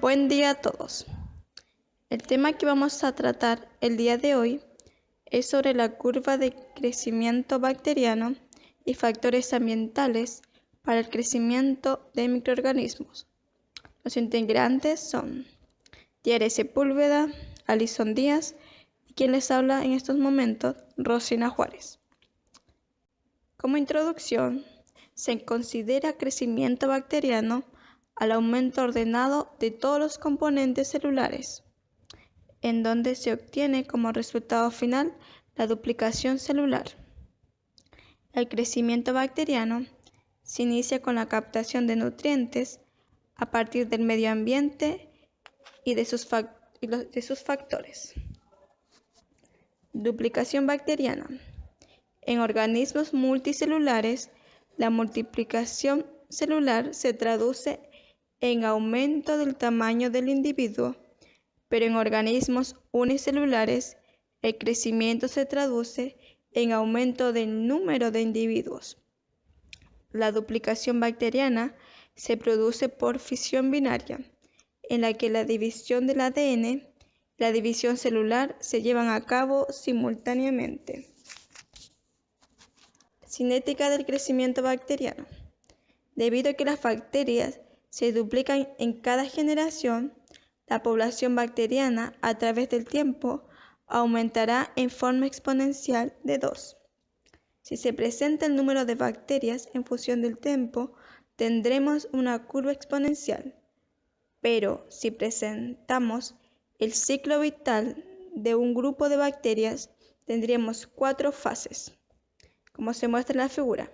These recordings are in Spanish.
Buen día a todos. El tema que vamos a tratar el día de hoy es sobre la curva de crecimiento bacteriano y factores ambientales para el crecimiento de microorganismos. Los integrantes son Diana Sepúlveda, Alison Díaz y quien les habla en estos momentos, Rosina Juárez. Como introducción, se considera crecimiento bacteriano al aumento ordenado de todos los componentes celulares, en donde se obtiene como resultado final la duplicación celular. El crecimiento bacteriano se inicia con la captación de nutrientes a partir del medio ambiente y de sus factores. Duplicación bacteriana. En organismos multicelulares, la multiplicación celular se traduce en aumento del tamaño del individuo, pero en organismos unicelulares el crecimiento se traduce en aumento del número de individuos. La duplicación bacteriana se produce por fisión binaria, en la que la división del ADN y la división celular se llevan a cabo simultáneamente. Cinética del crecimiento bacteriano. Debido a que las bacterias se duplican en cada generación, la población bacteriana a través del tiempo aumentará en forma exponencial de 2. Si se presenta el número de bacterias en función del tiempo, tendremos una curva exponencial. Pero si presentamos el ciclo vital de un grupo de bacterias, tendríamos 4 fases, como se muestra en la figura.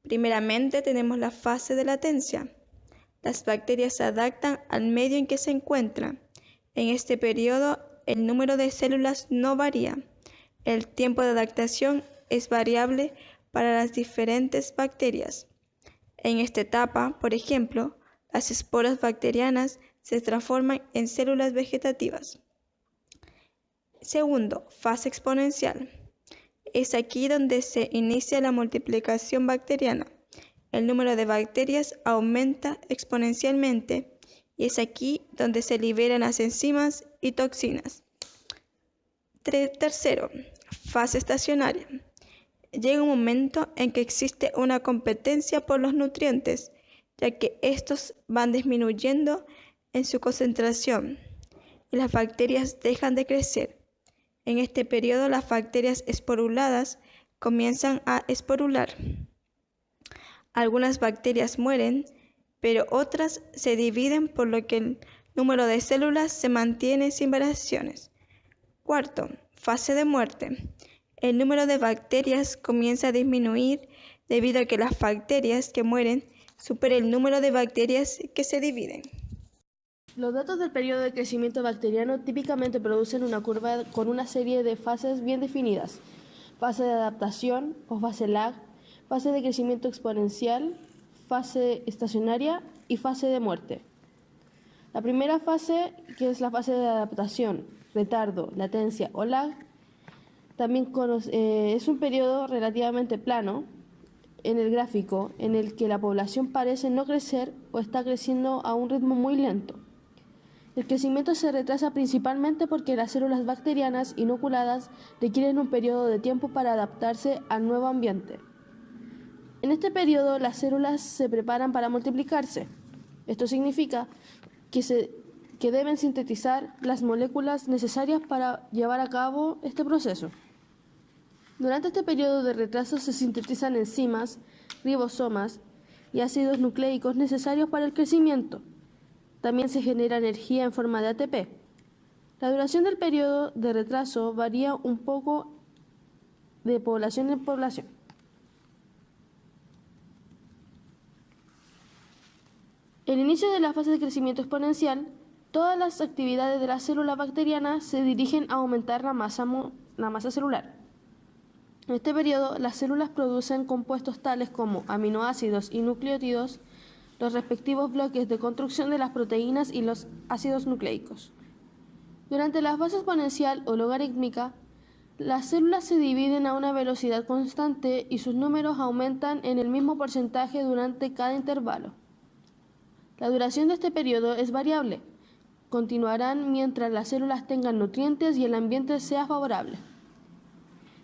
Primeramente tenemos la fase de latencia. Las bacterias se adaptan al medio en que se encuentran. En este periodo, el número de células no varía. El tiempo de adaptación es variable para las diferentes bacterias. En esta etapa, por ejemplo, las esporas bacterianas se transforman en células vegetativas. Segundo, fase exponencial. Es aquí donde se inicia la multiplicación bacteriana. El número de bacterias aumenta exponencialmente y es aquí donde se liberan las enzimas y toxinas. Tercero, fase estacionaria. Llega un momento en que existe una competencia por los nutrientes, ya que estos van disminuyendo en su concentración y las bacterias dejan de crecer. En este periodo, las bacterias esporuladas comienzan a esporular. Algunas bacterias mueren, pero otras se dividen, por lo que el número de células se mantiene sin variaciones. Cuarto, fase de muerte. El número de bacterias comienza a disminuir debido a que las bacterias que mueren superan el número de bacterias que se dividen. Los datos del periodo de crecimiento bacteriano típicamente producen una curva con una serie de fases bien definidas: fase de adaptación o fase lag, fase de crecimiento exponencial, fase estacionaria y fase de muerte. La primera fase, que es la fase de adaptación, retardo, latencia o lag, también es un periodo relativamente plano en el gráfico en el que la población parece no crecer o está creciendo a un ritmo muy lento. El crecimiento se retrasa principalmente porque las células bacterianas inoculadas requieren un periodo de tiempo para adaptarse al nuevo ambiente. En este periodo, las células se preparan para multiplicarse. Esto significa que deben sintetizar las moléculas necesarias para llevar a cabo este proceso. Durante este periodo de retraso se sintetizan enzimas, ribosomas y ácidos nucleicos necesarios para el crecimiento. También se genera energía en forma de ATP. La duración del periodo de retraso varía un poco de población en población. El inicio de la fase de crecimiento exponencial, todas las actividades de la célula bacteriana se dirigen a aumentar la masa celular. En este periodo, las células producen compuestos tales como aminoácidos y nucleótidos, los respectivos bloques de construcción de las proteínas y los ácidos nucleicos. Durante la fase exponencial o logarítmica, las células se dividen a una velocidad constante y sus números aumentan en el mismo porcentaje durante cada intervalo. La duración de este periodo es variable. Continuarán mientras las células tengan nutrientes y el ambiente sea favorable.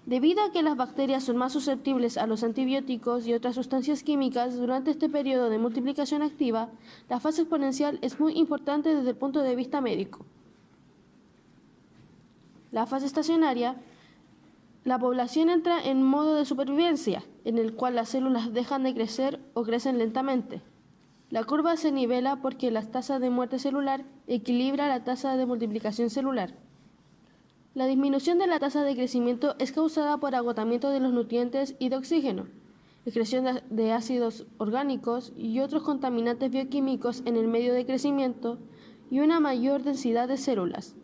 Debido a que las bacterias son más susceptibles a los antibióticos y otras sustancias químicas durante este periodo de multiplicación activa, la fase exponencial es muy importante desde el punto de vista médico. La fase estacionaria, la población entra en modo de supervivencia, en el cual las células dejan de crecer o crecen lentamente. La curva se nivela porque la tasa de muerte celular equilibra la tasa de multiplicación celular. La disminución de la tasa de crecimiento es causada por agotamiento de los nutrientes y de oxígeno, excreción de ácidos orgánicos y otros contaminantes bioquímicos en el medio de crecimiento y una mayor densidad de células,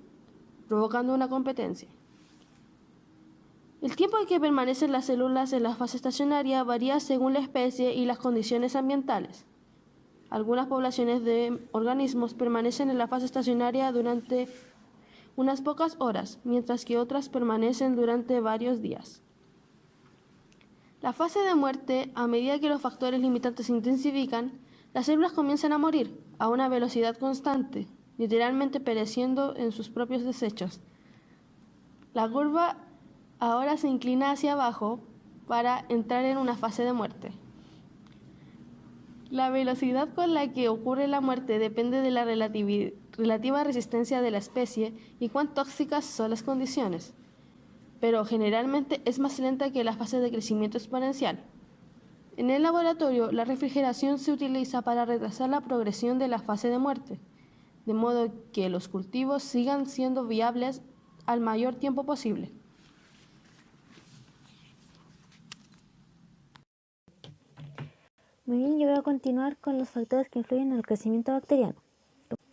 provocando una competencia. El tiempo en que permanecen las células en la fase estacionaria varía según la especie y las condiciones ambientales. Algunas poblaciones de organismos permanecen en la fase estacionaria durante unas pocas horas, mientras que otras permanecen durante varios días. La fase de muerte, a medida que los factores limitantes se intensifican, las células comienzan a morir a una velocidad constante, literalmente pereciendo en sus propios desechos. La curva ahora se inclina hacia abajo para entrar en una fase de muerte. La velocidad con la que ocurre la muerte depende de la relativa resistencia de la especie y cuán tóxicas son las condiciones, pero generalmente es más lenta que la fase de crecimiento exponencial. En el laboratorio, la refrigeración se utiliza para retrasar la progresión de la fase de muerte, de modo que los cultivos sigan siendo viables al mayor tiempo posible. Muy bien, yo voy a continuar con los factores que influyen en el crecimiento bacteriano,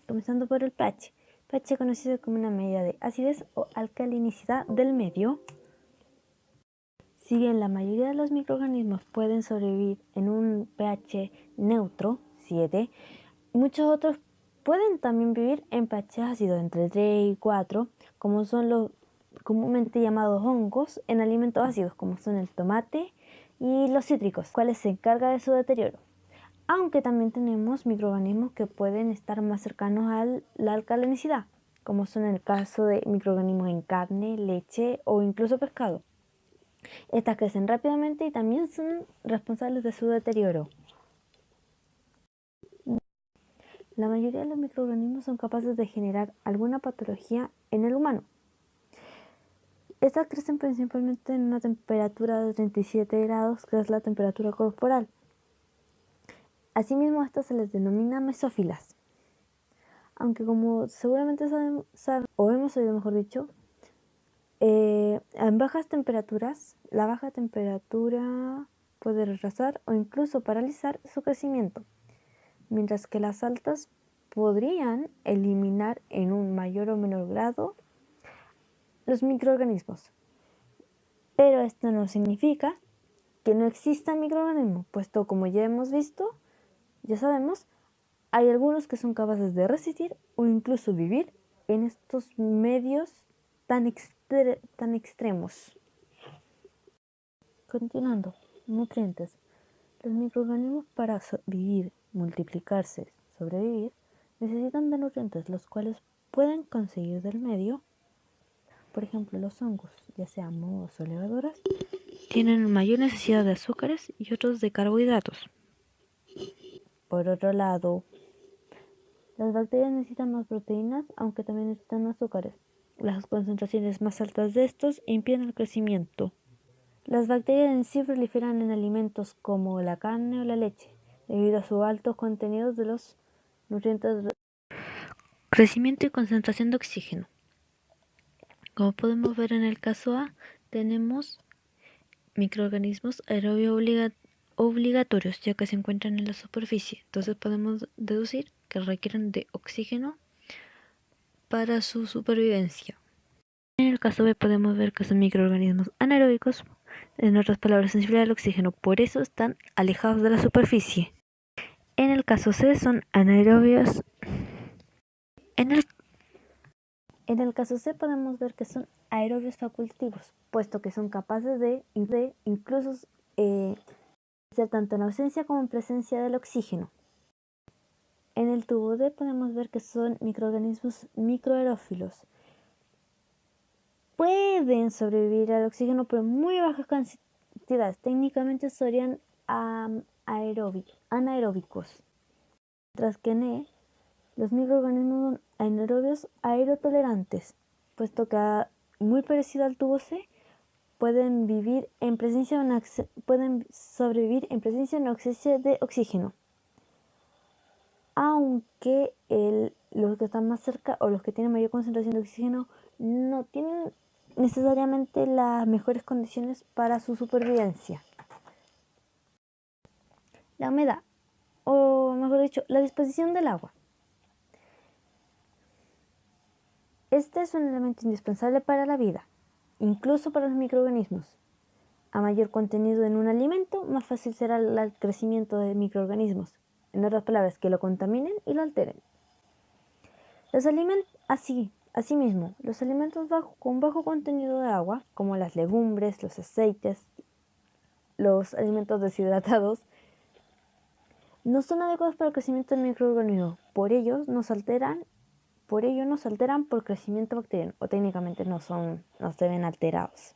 comenzando por el pH. pH conocido como una medida de acidez o alcalinicidad del medio. Si bien la mayoría de los microorganismos pueden sobrevivir en un pH neutro, 7, muchos otros pueden también vivir en pH ácido entre 3 y 4, como son los comúnmente llamados hongos en alimentos ácidos, como son el tomate y los cítricos, cuales se encargan de su deterioro. Aunque también tenemos microorganismos que pueden estar más cercanos a la alcalinicidad, como son el caso de microorganismos en carne, leche o incluso pescado. Estas crecen rápidamente y también son responsables de su deterioro. La mayoría de los microorganismos son capaces de generar alguna patología en el humano. Estas crecen principalmente en una temperatura de 37 grados, que es la temperatura corporal. Asimismo, a estas se les denomina mesófilas. Aunque como seguramente saben o hemos oído mejor dicho, en bajas temperaturas, la baja temperatura puede retrasar o incluso paralizar su crecimiento, mientras que las altas podrían eliminar en un mayor o menor grado los microorganismos. Pero esto no significa que no existan microorganismos, puesto como ya hemos visto, ya sabemos, hay algunos que son capaces de resistir o incluso vivir en estos medios tan extremos. Continuando, nutrientes. Los microorganismos para vivir, multiplicarse, sobrevivir, necesitan de nutrientes, los cuales pueden conseguir del medio. Por ejemplo, los hongos, ya sean mohos o levaduras, tienen mayor necesidad de azúcares y otros de carbohidratos. Por otro lado, las bacterias necesitan más proteínas, aunque también necesitan azúcares. Las concentraciones más altas de estos impiden el crecimiento. Las bacterias en sí proliferan en alimentos como la carne o la leche, debido a sus altos contenidos de los nutrientes de crecimiento y concentración de oxígeno. Como podemos ver en el caso A, tenemos microorganismos aerobios obligatorios, ya que se encuentran en la superficie. Entonces podemos deducir que requieren de oxígeno para su supervivencia. En el caso B podemos ver que son microorganismos anaeróbicos, en otras palabras sensibles al oxígeno, por eso están alejados de la superficie. En el caso C son anaerobios. En el caso C podemos ver que son aerobios facultativos, puesto que son capaces de incluso ser tanto en ausencia como en presencia del oxígeno. En el tubo D podemos ver que son microorganismos microaerófilos. Pueden sobrevivir al oxígeno, pero en muy bajas cantidades. Técnicamente serían anaeróbicos. Mientras que en E, los microorganismos son anaerobios aerotolerantes, puesto que, muy parecido al tubo C, pueden sobrevivir en presencia o ausencia de oxígeno. Aunque los que están más cerca o los que tienen mayor concentración de oxígeno no tienen necesariamente las mejores condiciones para su supervivencia. La humedad, o mejor dicho, la disposición del agua. Este es un elemento indispensable para la vida, incluso para los microorganismos. A mayor contenido en un alimento, más fácil será el crecimiento de microorganismos. En otras palabras, que lo contaminen y lo alteren. Asimismo, los alimentos con bajo contenido de agua, como las legumbres, los aceites, los alimentos deshidratados, no son adecuados para el crecimiento del microorganismo. Por ello nos alteran por crecimiento bacteriano, o técnicamente no se ven alterados.